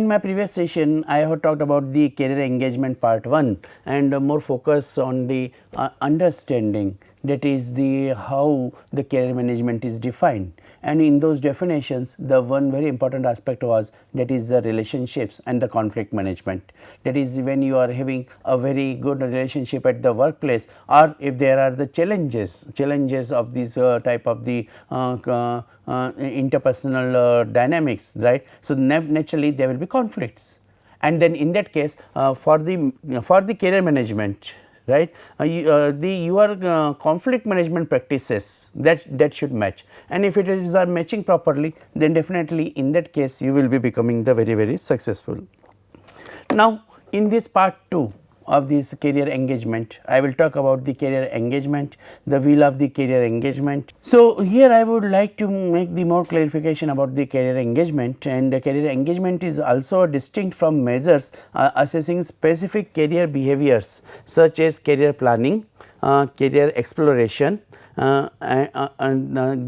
in my previous session I have talked about the career engagement part 1 and more focus on the understanding, that is the how the career management is defined, and in those definitions the one very important aspect was that is the relationships and the conflict management. That is, when you are having a very good relationship at the workplace, or if there are the challenges of this type of the interpersonal dynamics, right. So, naturally there will be conflicts, and then in that case for the career management, right, your conflict management practices that should match, and if it is matching properly, then definitely in that case you will be becoming the very successful. Now, in this part 2 of this career engagement, I will talk about the career engagement, the wheel of the career engagement. So, here I would like to make the more clarification about the career engagement, and the career engagement is also distinct from measures assessing specific career behaviors such as career planning, career exploration,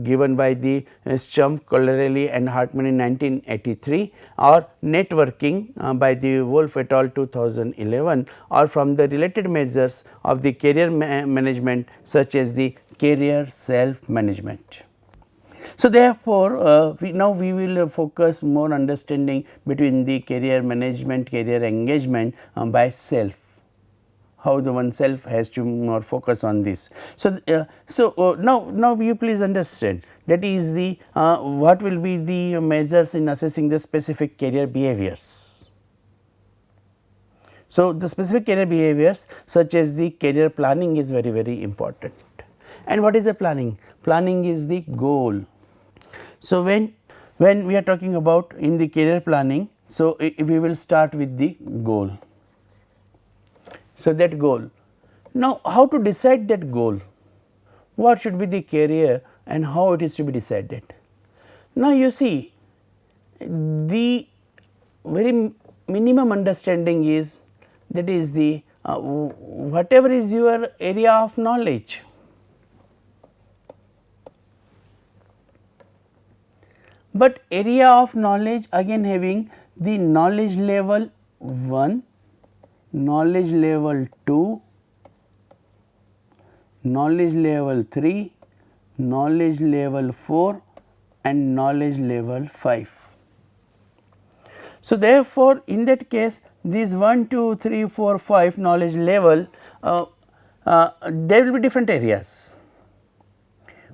given by the Stump, Collarelli and Hartman in 1983, or networking by the Wolf et al. 2011, or from the related measures of the career management such as the career self management. So, therefore, now we will focus more understanding between the career management, career engagement by self, how the oneself has to more focus on this. So, now you please understand that is the what will be the measures in assessing the specific career behaviors. So, the specific career behaviors such as the career planning is very important. And what is a planning? Planning is the goal. So, when we are talking about in the career planning, so we will start with the goal. So, that goal. Now, how to decide that goal? What should be the career and how it is to be decided? Now, you see, the very minimum understanding is, that is the whatever is your area of knowledge. But area of knowledge again having the knowledge level 1, knowledge level 2, knowledge level 3, knowledge level 4 and knowledge level 5. So, therefore, in that case these 1, 2, 3, 4, 5 knowledge level there will be different areas.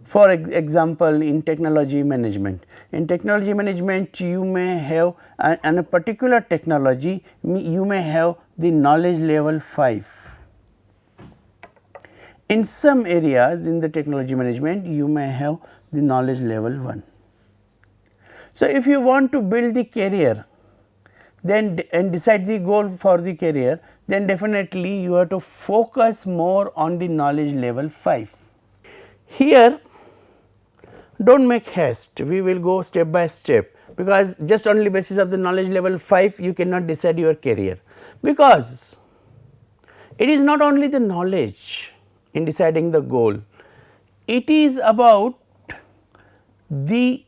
For example, in technology management, you may have on a particular technology, you may have the knowledge level 5. In some areas in the technology management, you may have the knowledge level 1. So, if you want to build the career then and decide the goal for the career, then definitely you have to focus more on the knowledge level 5. Here, do not make haste, we will go step by step, because just only basis of the knowledge level 5 you cannot decide your career, because it is not only the knowledge in deciding the goal, it is about the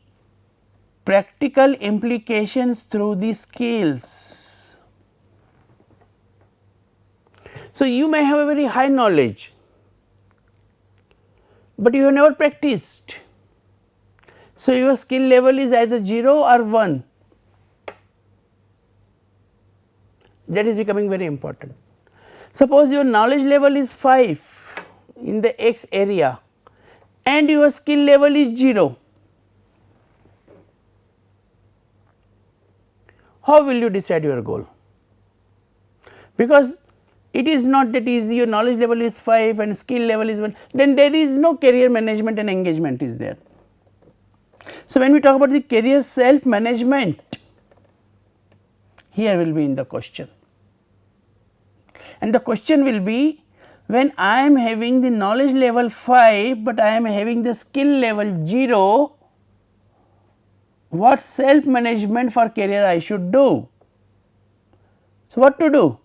practical implications through the skills. So, you may have a very high knowledge, but you have never practiced. So, your skill level is either 0 or 1, that is becoming very important. Suppose your knowledge level is 5 in the X area and your skill level is 0, how will you decide your goal? Because it is not that easy, your knowledge level is 5 and skill level is 1, then there is no career management and engagement is there. So, when we talk about the career self management, here will be in the question, and the question will be, when I am having the knowledge level 5, but I am having the skill level 0, what self management for career I should do? So, what to do?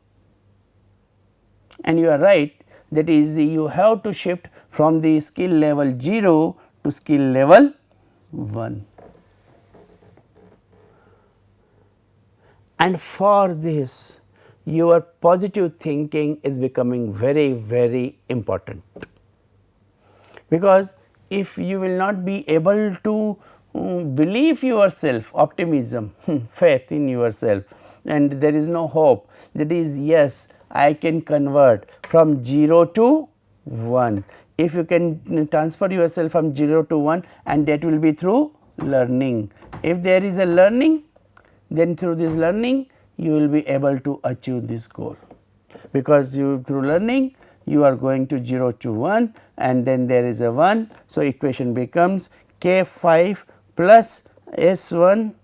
And you are right, that is you have to shift from the skill level 0 to skill level 1. and for this your positive thinking is becoming very, very important, because if you will not be able to believe yourself, optimism, faith in yourself, and there is no hope, that is, yes, I can convert from 0 to 1. If you can transfer yourself from 0 to 1, and that will be through learning. If there is a learning, then through this learning you will be able to achieve this goal, because you through learning you are going to 0 to 1, and then there is a 1. So, equation becomes k 5 plus S 1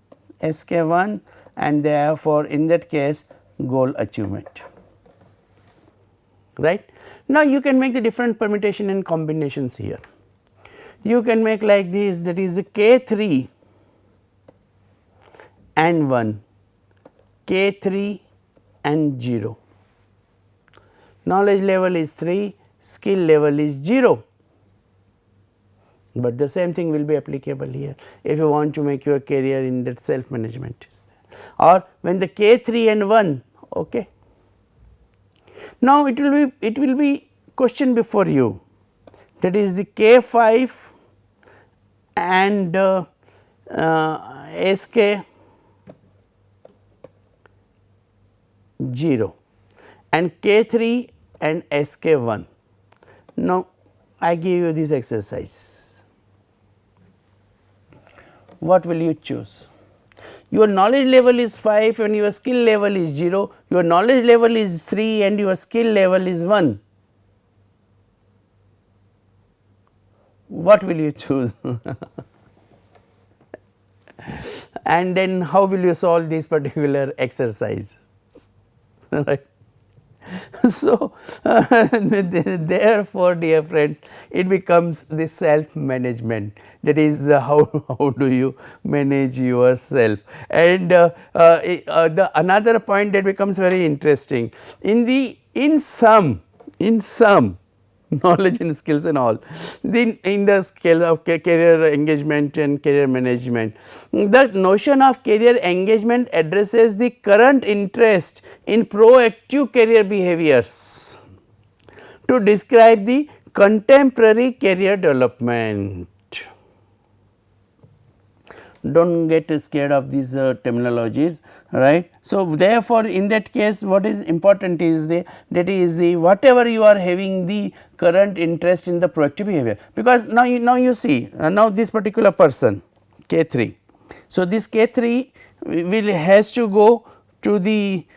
S k 1, and therefore, in that case goal achievement, right. Now, you can make the different permutation and combinations here. You can make like this, that is k 3 and 1, k 3 and 0. Knowledge level is 3, skill level is 0, but the same thing will be applicable here if you want to make your career in that self management is there, or when the k 3 and 1. Okay. Now, it will be question before you, that is the k 5 and S k 0 and k 3 and S k 1. Now, I give you this exercise. What will you choose? Your knowledge level is 5 and your skill level is 0, your knowledge level is 3 and your skill level is 1. What will you choose? And then how will you solve this particular exercise? Right. So, therefore, dear friends, it becomes the self management, that is how do you manage yourself. And the another point that becomes very interesting, in some knowledge and skills and all, then in the scale of career engagement and career management, the notion of career engagement addresses the current interest in proactive career behaviors to describe the contemporary career development. Do not get scared of these terminologies, right. So, therefore, in that case what is important is that is the whatever you are having the current interest in the proactive behavior, because now you see now this particular person k 3. So, this k 3 will has to go to the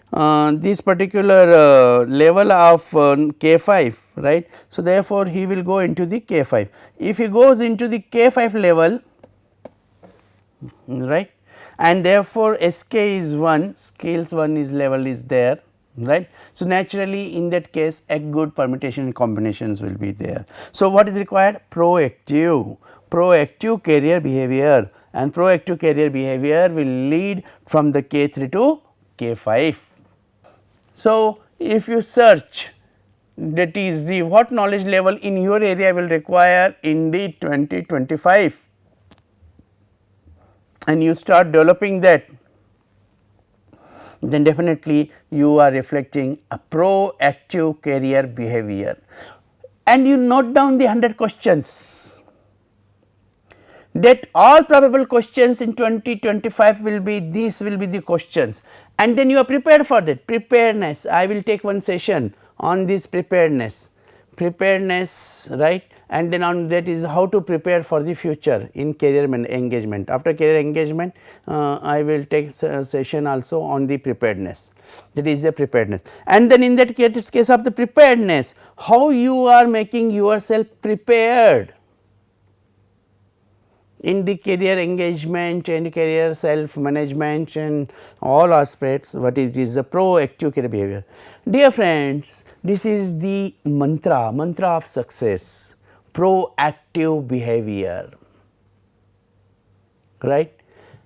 this particular level of k 5, right. So, therefore, he will go into the k 5. If he goes into the k 5 level, right, and therefore, S k is 1, skills 1 is level is there, right. So, naturally, in that case a good permutation and combinations will be there. So, what is required? Proactive career behavior, and proactive career behavior will lead from the k 3 to k 5. So, if you search, that is the what knowledge level in your area will require in the 2025, and you start developing that, then definitely you are reflecting a proactive career behavior. And you note down the 100 questions, that all probable questions in 2025 will be, these will be the questions, and then you are prepared for that. Preparedness, I will take one session on this preparedness, right, and then on that is how to prepare for the future in career engagement. After career engagement, I will take a session also on the preparedness, that is a preparedness. And then in that case of the preparedness, how you are making yourself prepared in the career engagement and career self management and all aspects, what is the proactive career behavior. Dear friends, this is the mantra of success, proactive behavior, right.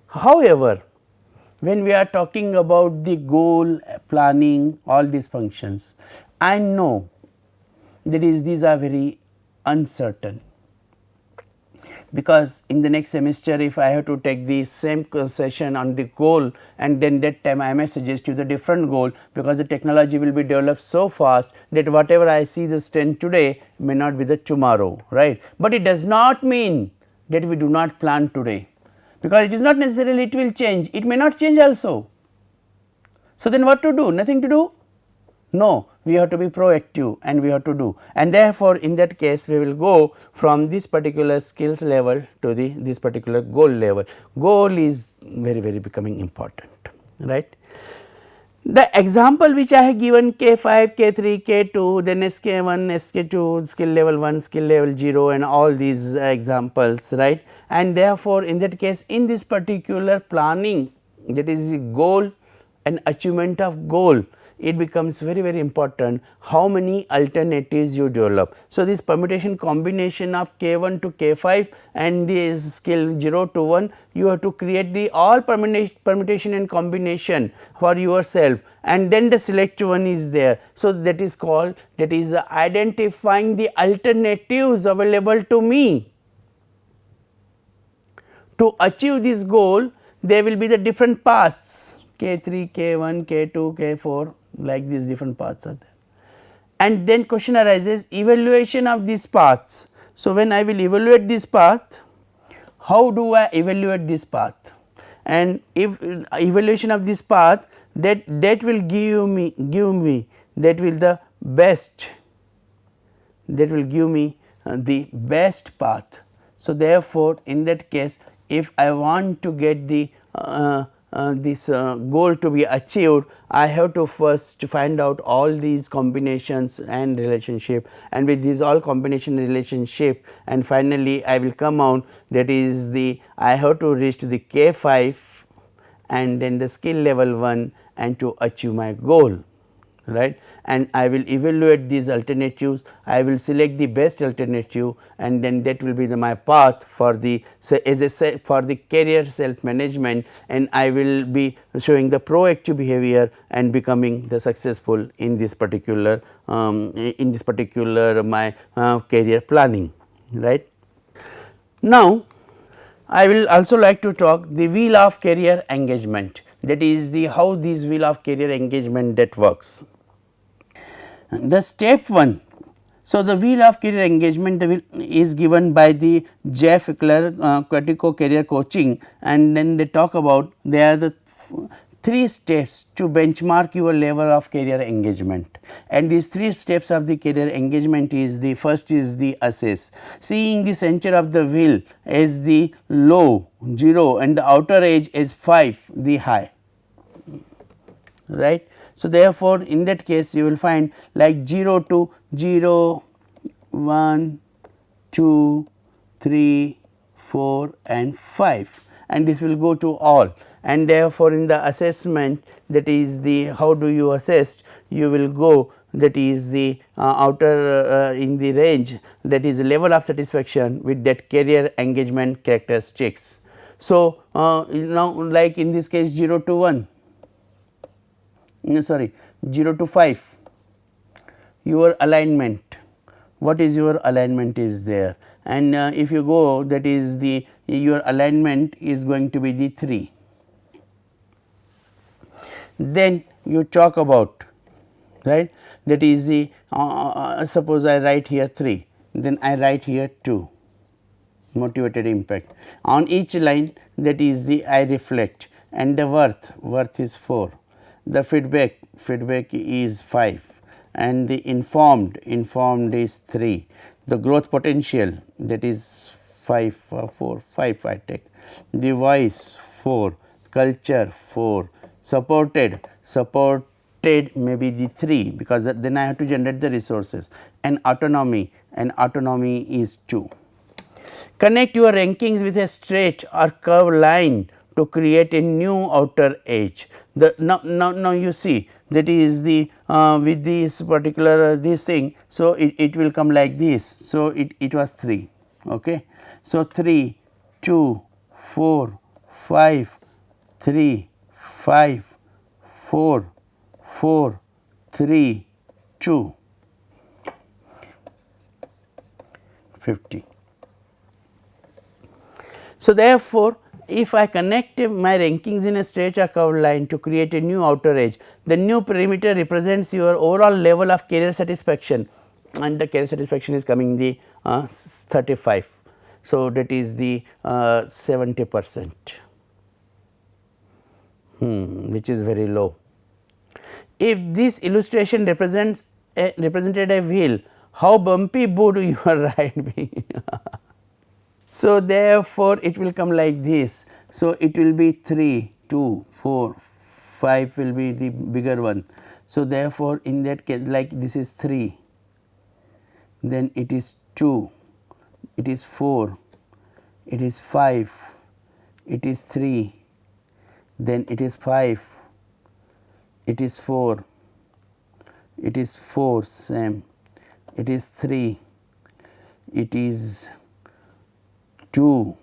However, when we are talking about the goal planning, all these functions, I know that is these are very uncertain. because in the next semester if I have to take the same session on the goal, and then that time I may suggest you the different goal, because the technology will be developed so fast that whatever I see the strength today may not be the tomorrow, right. But it does not mean that we do not plan today, because it is not necessarily it will change, it may not change also. So, then what to do? Nothing to do? No, we have to be proactive and we have to do, and therefore, in that case we will go from this particular skills level to this particular goal level. Goal is very becoming important, right. The example which I have given K5, K3, K2, then SK1, SK2, skill level 1, skill level 0 and all these examples, right. And therefore, in that case in this particular planning, that is the goal and achievement of goal, it becomes very important how many alternatives you develop. So, this permutation combination of K1 to K5 and this skill 0 to 1, you have to create the all permutation and combination for yourself, and then the select one is there. So, that is called, that is identifying the alternatives available to me. To achieve this goal, there will be the different paths K3, K1, K2, K4, like these different paths are there. And then question arises, evaluation of these paths. So, when I will evaluate this path, how do I evaluate this path? And if evaluation of this path, that will give me that will the best, that will give me the best path. So, therefore, in that case if I want to get the this goal to be achieved, I have to first find out all these combinations and relationship, and with these all combination relationship, and finally, I will come out, that is the I have to reach to the K5 and then the skill level 1 and to achieve my goal, right. And I will evaluate these alternatives, I will select the best alternative, and then that will be my path for the for the career self management, and I will be showing the proactive behavior and becoming the successful in this particular my career planning, right. Now, I will also like to talk the wheel of career engagement, that is the how this wheel of career engagement that works. The step 1. So, the wheel of career engagement is given by the Jeff Quetico career coaching, and then they talk about there are the 3 steps to benchmark your level of career engagement, and these 3 steps of the career engagement is the first is the assess, seeing the center of the wheel as the low 0 and the outer edge is 5 the high, right. So, therefore, in that case you will find like 0 to 0, 1, 2, 3, 4 and 5, and this will go to all, and therefore, in the assessment, that is the how do you assess, you will go, that is the outer in the range, that is level of satisfaction with that career engagement characteristics. So, now like in this case 0 to 1, sorry 0 to 5, your alignment, what is your alignment is there, and if you go, that is the your alignment is going to be the 3. Then you talk about, right, that is the suppose I write here 3, then I write here 2, motivated impact, on each line, that is the I reflect, and the worth is 4, the feedback is 5, and the informed is 3, the growth potential, that is 5 I take, the voice 4, culture 4, supported may be the 3, because then I have to generate the resources, and autonomy is 2. Connect your rankings with a straight or curved line to create a new outer edge. Now you see, that is the with this particular this thing. So, it will come like this. So, it was 3. Okay. So, 3, 2, 4, 5, 3, 5, 4, 4, 3, 2, 50. So, therefore, if I connect my rankings in a straight or curved line to create a new outer edge, the new perimeter represents your overall level of career satisfaction, and the career satisfaction is coming the 35. So, that is the 70%, which is very low. If this illustration represented a wheel, how bumpy would your ride be? So, therefore, it will come like this. So, it will be 3, 2, 4, 5 will be the bigger one. So, therefore, in that case, like this is 3, then it is 2, it is 4, it is 5, it is 3, then it is 5, it is 4, it is 4 same, it is 3, it is 2,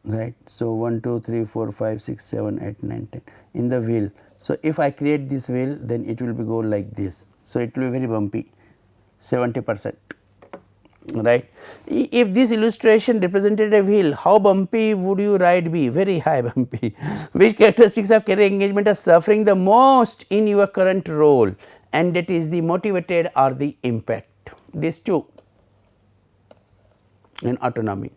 right. So, 1, 2, 3, 4, 5, 6, 7, 8, 9, 10 in the wheel. So, if I create this wheel, then it will be go like this. So, it will be very bumpy, 70%, right. If this illustration represented a wheel, how bumpy would your ride be? Very high bumpy. Which characteristics of career engagement are suffering the most in your current role, and that is the motivated or the impact, these two in autonomy.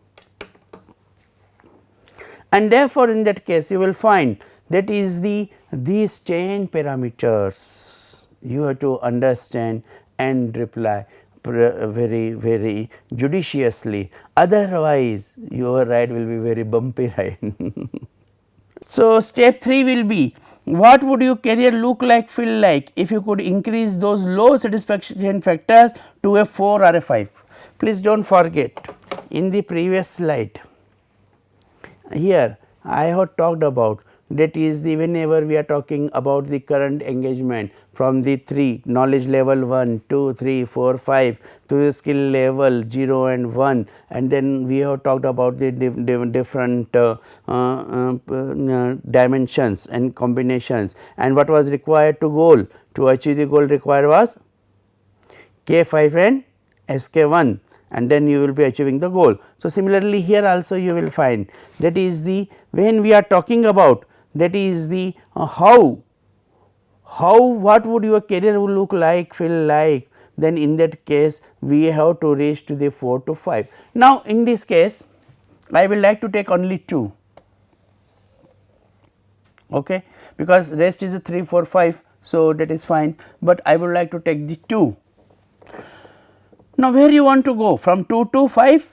And therefore, in that case you will find that is these 10 parameters you have to understand and reply very judiciously, otherwise your ride will be very bumpy ride. So, step 3 will be, what would your career look like, feel like if you could increase those low satisfaction factors to a 4 or a 5. Please do not forget, in the previous slide here I have talked about, that is the whenever we are talking about the current engagement from the 3 knowledge level 1, 2, 3, 4, 5 to the skill level 0 and 1, and then we have talked about the different dimensions and combinations, and what was required to achieve the goal required was K5 and SK1, and then you will be achieving the goal. So, similarly, here also you will find that is the when we are talking about that is the how what would your career will look like, feel like, then in that case we have to reach to the 4 to 5. Now, in this case I will like to take only 2, okay, because rest is a 3, 4, 5. So, that is fine, but I would like to take the 2. Now, where you want to go, from 2 to 5?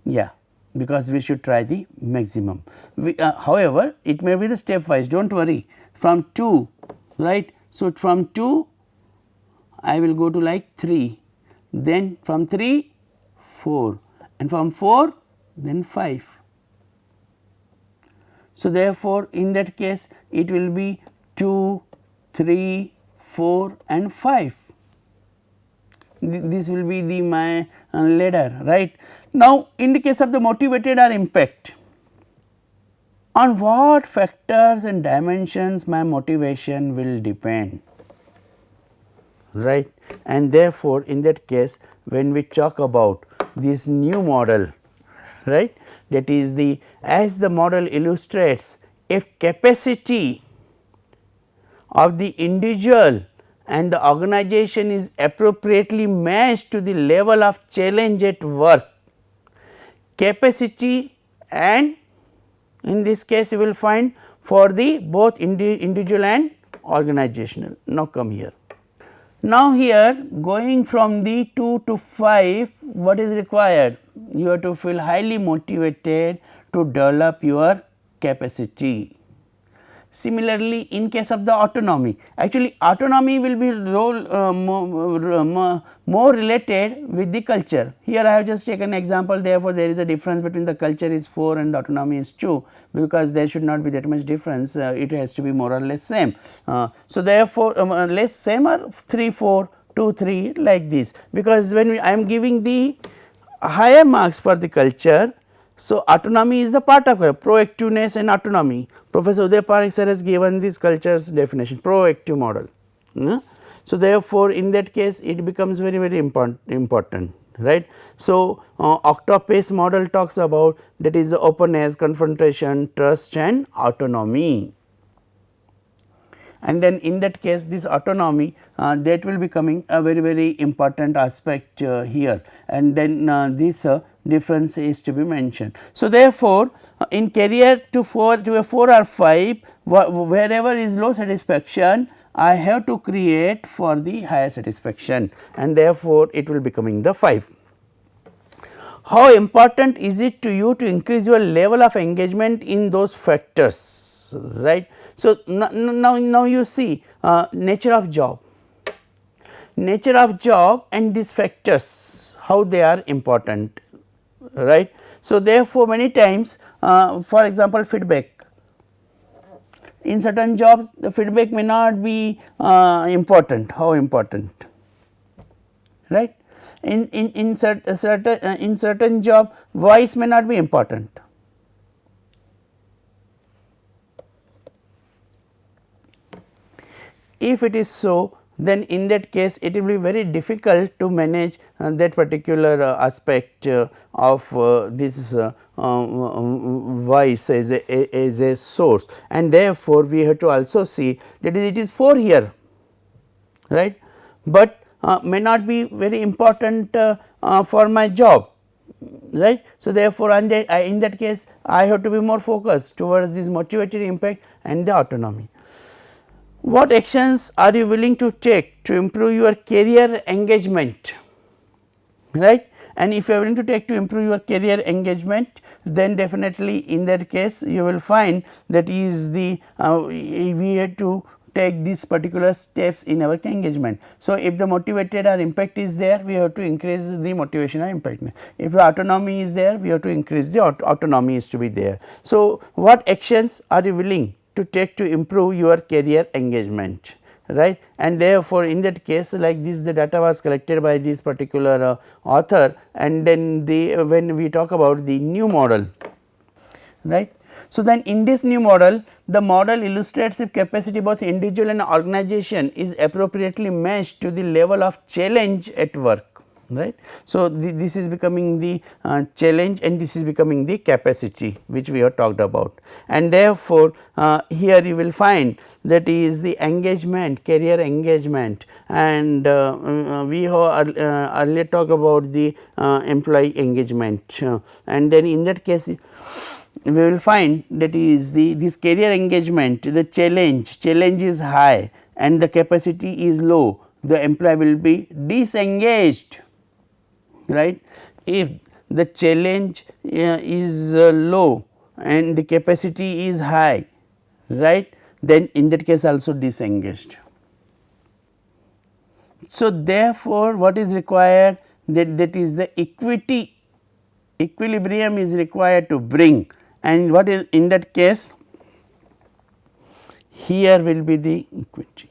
Yeah, because we should try the maximum. However, it may be the stepwise, do not worry, from 2, right. So, from 2 I will go to like 3, then from 3 4, and from 4 then 5. So, therefore, in that case it will be 2, 3, 4 and 5. This will be the my ladder, right. Now, in the case of the motivated or impact, on what factors and dimensions my motivation will depend, right. And therefore, in that case when we talk about this new model, right, that is the as the model illustrates, if capacity of the individual and the organization is appropriately matched to the level of challenge at work, capacity, and in this case you will find for the both individual and organizational. Now, come here. Now, here going from the 2 to 5, what is required? You have to feel highly motivated to develop your capacity. Similarly, in case of the autonomy, actually autonomy will be more related with the culture. Here I have just taken an example, therefore, there is a difference between the culture is 4 and the autonomy is 2, because there should not be that much difference, it has to be more or less same. So, therefore, less same or 3 4 2 3 like this, because when I am giving the higher marks for the culture. So, autonomy is the part of proactiveness and autonomy. Professor Uday Parekh sir has given this culture's definition, proactive model. So, therefore, in that case it becomes very important. right. So, octopus model talks about that is the openness, confrontation, trust and autonomy. And then in that case this autonomy that will be coming a very important aspect here, and then this difference is to be mentioned. So, therefore, in career to a 4 or 5 wherever is low satisfaction I have to create for the higher satisfaction, and therefore, it will becoming the 5. How important is it to you to increase your level of engagement in those factors, right. So, now you see nature of job and these factors how they are important, right. So, therefore, many times for example, feedback in certain jobs the feedback may not be important, how important, right. In certain job voice may not be important. If it is so, then in that case it will be very difficult to manage that particular aspect of this voice as a source, and therefore, we have to also see that it is 4 here, right, but may not be very important for my job, right. So, therefore, in that case I have to be more focused towards this motivatory impact and the autonomy. What actions are you willing to take to improve your career engagement, right? And if you are willing to take to improve your career engagement, then definitely in that case you will find that is the we have to take these particular steps in our engagement. So, if the motivated or impact is there, we have to increase the motivation or impact. If the autonomy is there, we have to increase the autonomy is to be there. So, what actions are you willing to take to improve your career engagement, right. And therefore, in that case like this the data was collected by this particular author, and then when we talk about the new model, right. So, then in this new model the model illustrates if capacity both individual and organization is appropriately matched to the level of challenge at work, right. So, this is becoming the challenge and this is becoming the capacity which we have talked about, and therefore, here you will find that is the engagement, career engagement, and we have earlier talked about the employee engagement, and then in that case we will find that is this career engagement, the challenge is high and the capacity is low, the employee will be disengaged, right. If the challenge is low and the capacity is high, right, then in that case also disengaged. So, therefore, what is required that is the equilibrium is required to bring, and what is in that case here will be the equity.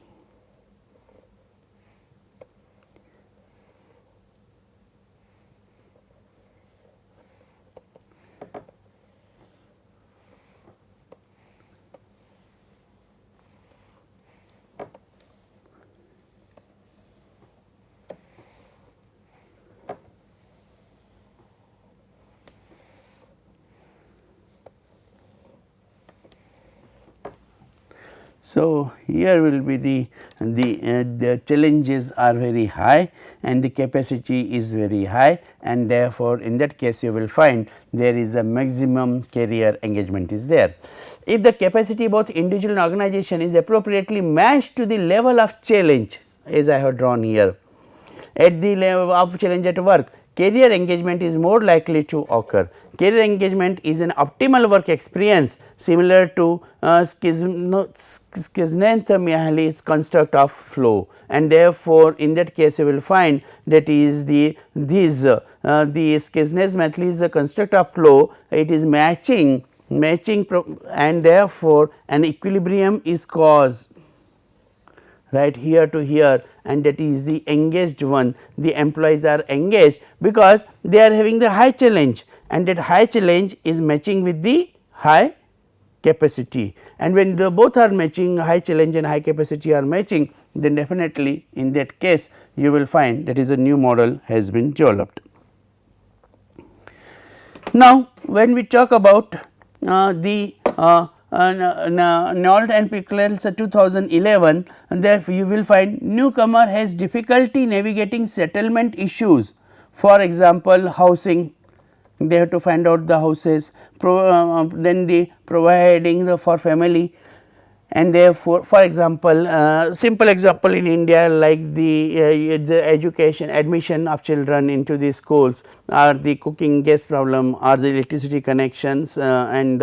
So, here will be the challenges are very high and the capacity is very high, and therefore, in that case you will find there is a maximum career engagement is there. If the capacity both individual and organization is appropriately matched to the level of challenge as I have drawn here, at the level of challenge at work, career engagement is more likely to occur. Career engagement is an optimal work experience similar to Skizneith-Mihaly's construct of flow, and therefore, in that case you will find that is the Skizneith-Mihaly's construct of flow, it is matching and therefore, an equilibrium is caused right here to here, and that is the engaged one. The employees are engaged because they are having the high challenge, and that high challenge is matching with the high capacity, and when the both are matching, high challenge and high capacity are matching, then definitely in that case you will find that is a new model has been developed. Now, when we talk about the Nault and Pickrell's 2011, there you will find newcomer has difficulty navigating settlement issues. For example, housing, they have to find out the houses, then the providing the for family, and therefore, for example, simple example in India, like the education admission of children into the schools, or the cooking gas problem, or the electricity connections, and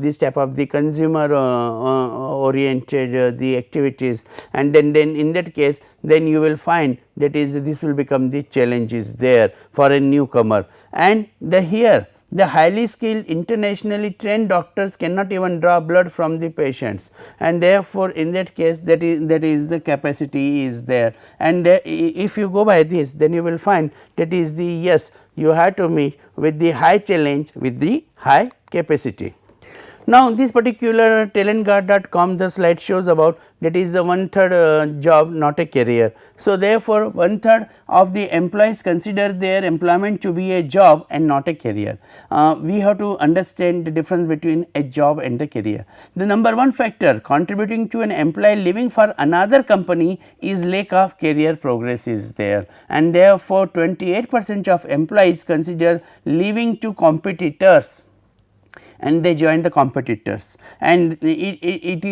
this type of the consumer oriented the activities, and then in that case then you will find that is this will become the challenges there for a newcomer. And the here the highly skilled internationally trained doctors cannot even draw blood from the patients, and therefore, in that case that is the capacity is there, and if you go by this, then you will find that is the yes, you have to meet with the high challenge with the high capacity. Now, this particular talentguard.com, the slide shows about that is the 1/3 job, not a career. So, therefore, 1/3 of the employees consider their employment to be a job and not a career. We have to understand the difference between a job and the career. The number one factor contributing to an employee leaving for another company is lack of career progress is there, and therefore, 28% of employees consider leaving to competitors, and they join the competitors, and it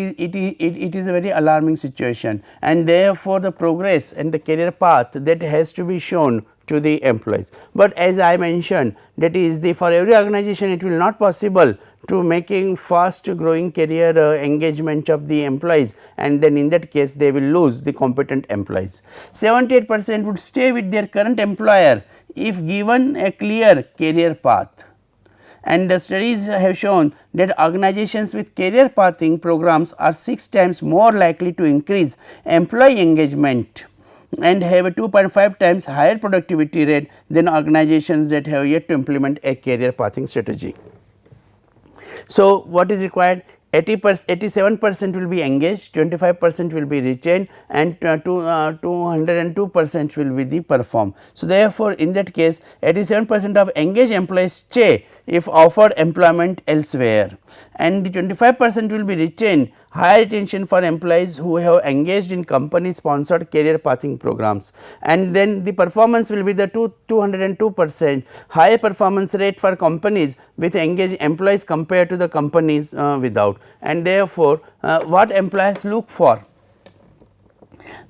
is a very alarming situation, and therefore, the progress and the career path that has to be shown to the employees. But as I mentioned, that is the for every organization it will not possible to making fast growing career engagement of the employees, and then in that case they will lose the competent employees. 78% would stay with their current employer if given a clear career path. And the studies have shown that organizations with career pathing programs are 6 times more likely to increase employee engagement and have a 2.5 times higher productivity rate than organizations that have yet to implement a career pathing strategy. So, what is required? 87% will be engaged, 25% will be retained, and 202% will be the perform. So, therefore, in that case 87% of engaged employees stay if offered employment elsewhere, and the 25% will be retained, higher retention for employees who have engaged in company sponsored career pathing programs, and then the performance will be the 202% higher performance rate for companies with engaged employees compared to the companies without, and therefore, what employees look for.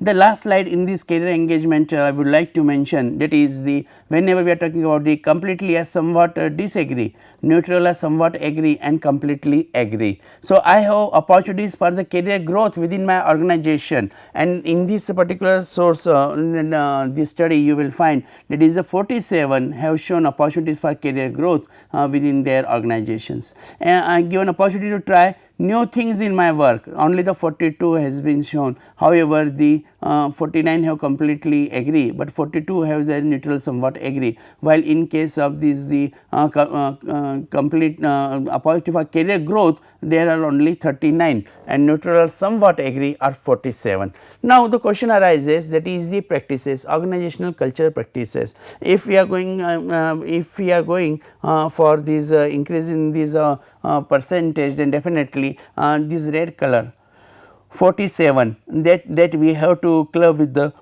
The last slide in this career engagement I would like to mention, that is the whenever we are talking about the completely as somewhat disagree, neutral as somewhat agree, and completely agree. So, I have opportunities for the career growth within my organization, and in this particular source this study you will find that is the 47 have shown opportunities for career growth within their organizations. I given opportunity to try new things in my work, only the 42 has been shown. However, the 49 have completely agree, but 42 have the neutral somewhat agree, while in case of this the complete opportunity for career growth there are only 39, and neutral somewhat agree are 47. Now, the question arises, that is the practices, organizational culture practices. If we are going for this increase in this percentage, then definitely this red color 47 that we have to club with the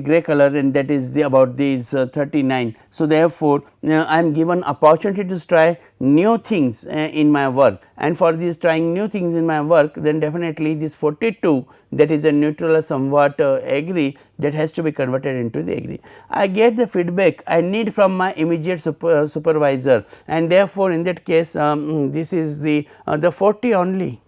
grey color, and that is the about these 39. So, therefore, I am given opportunity to try new things in my work, and for this trying new things in my work, then definitely this 42 that is a neutral or somewhat agree, that has to be converted into the agree. I get the feedback I need from my immediate supervisor, and therefore, in that case this is the 40 only,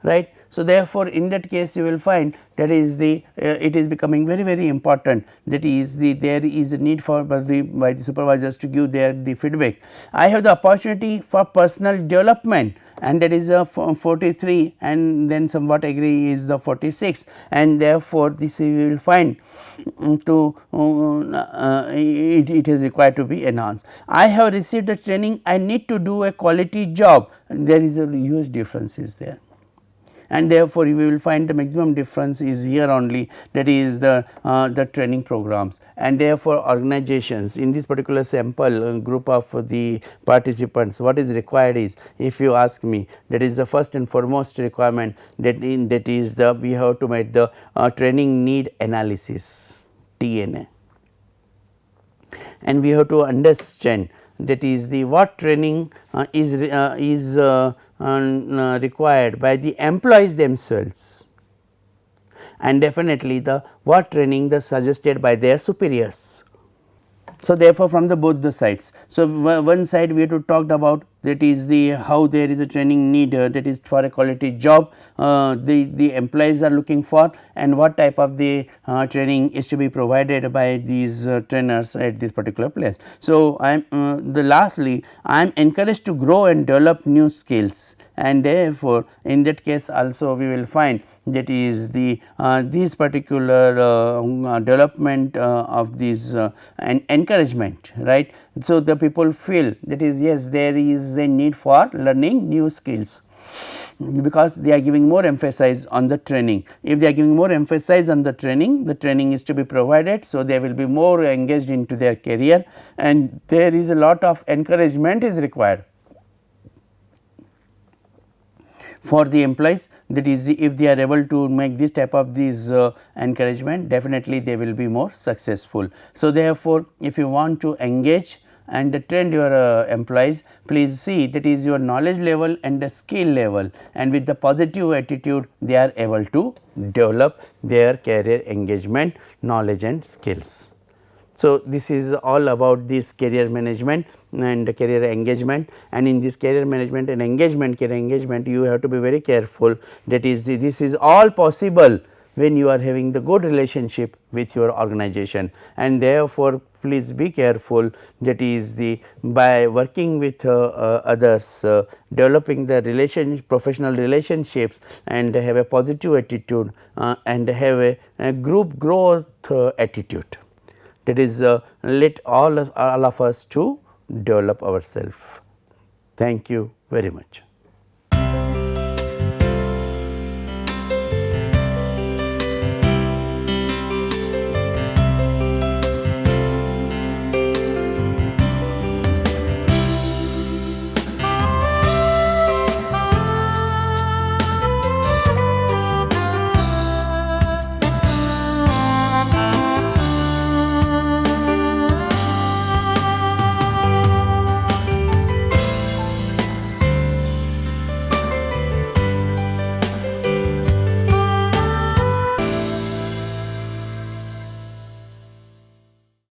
right. So, therefore, in that case you will find that is the it is becoming very important, that is the there is a need for by the supervisors to give their the feedback. I have the opportunity for personal development, and that is a 43, and then somewhat agree is the 46, and therefore, this you will find to it is required to be enhanced. I have received the training, I need to do a quality job, there is a huge difference is there. and therefore, you will find the maximum difference is here only, that is the training programs, and therefore, organizations in this particular sample group of the participants, what is required is, if you ask me, that is the first and foremost requirement, that is the we have to make the training need analysis, TNA, and we have to understand, that is the what training is required by the employees themselves, and definitely the what training the suggested by their superiors. So, therefore, from the both the sides. So, one side we have to talk about, that is the how there is a training need, that is for a quality job the employees are looking for, and what type of the training is to be provided by these trainers at this particular place. So, I am lastly I am encouraged to grow and develop new skills, and therefore, in that case also we will find, that is the these particular development of these and encouragement, right. So, the people feel, that is yes, there is a need for learning new skills, because they are giving more emphasis on the training. If they are giving more emphasis on the training is to be provided. So, they will be more engaged into their career, and there is a lot of encouragement is required for the employees, that is if they are able to make this type of these encouragement, definitely they will be more successful. So, therefore, if you want to engage and train your employees, please see, that is your knowledge level and the skill level, and with the positive attitude they are able to develop their career engagement, knowledge and skills. So, this is all about this career management and career engagement, and in this career management and engagement, career engagement, you have to be very careful, that is this is all possible when you are having the good relationship with your organization, and therefore, please be careful, that is the by working with others, developing the professional relationships, and have a positive attitude and have a group growth attitude. That is let all of us to develop ourselves. Thank you very much.